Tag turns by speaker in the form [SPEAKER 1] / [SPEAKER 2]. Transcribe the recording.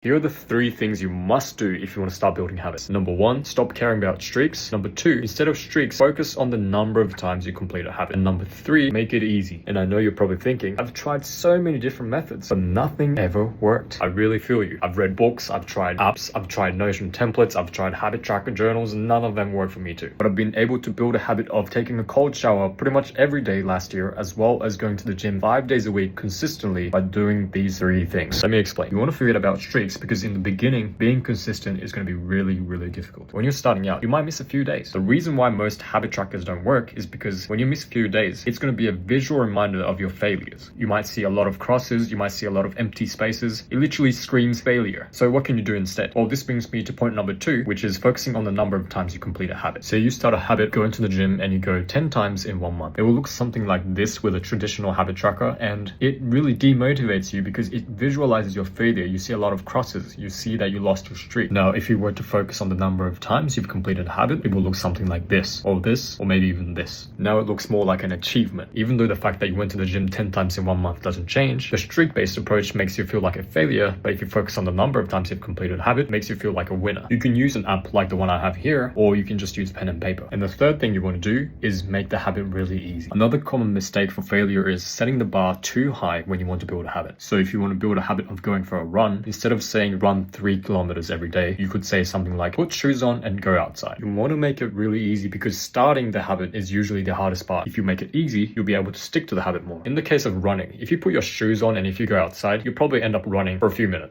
[SPEAKER 1] Here are the 3 things you must do if you want to start building habits. Number 1, stop caring about streaks. Number 2, instead of streaks, focus on the number of times you complete a habit. And number 3, make it easy. And I know you're probably thinking, I've tried so many different methods, but nothing ever worked. I really feel you. I've read books, I've tried apps, I've tried Notion templates, I've tried habit tracker journals, and none of them work for me too. But I've been able to build a habit of taking a cold shower pretty much every day last year, as well as going to the gym 5 days a week consistently by doing these 3 things. Let me explain. You want to forget about streaks because in the beginning, being consistent is going to be really difficult. When you're starting out, you might miss a few days. The reason why most habit trackers don't work is because when you miss a few days, it's going to be a visual reminder of your failures. You might see a lot of crosses, you might see a lot of empty spaces. It literally screams failure. So what can you do instead? Well, this brings me to point number 2, which is focusing on the number of times you complete a habit. So you start a habit, go into the gym, and you go 10 times in 1 month. It will look something like this with a traditional habit tracker, and it really demotivates you because it visualizes your failure. You see a lot of crosses. You see that you lost your streak. Now, if you were to focus on the number of times you've completed a habit, it will look something like this, or maybe even this. Now it looks more like an achievement. Even though the fact that you went to the gym 10 times in 1 month doesn't change, the streak-based approach makes you feel like a failure, but if you focus on the number of times you've completed a habit, it makes you feel like a winner. You can use an app like the one I have here, or you can just use pen and paper. And the third thing you want to do is make the habit really easy. Another common mistake for failure is setting the bar too high when you want to build a habit. So if you want to build a habit of going for a run, instead of saying run 3 kilometers every day, you could say something like put shoes on and go outside. You want to make it really easy because starting the habit is usually the hardest part. If you make it easy, you'll be able to stick to the habit more. In the case of running, if you put your shoes on and if you go outside, you'll probably end up running for a few minutes.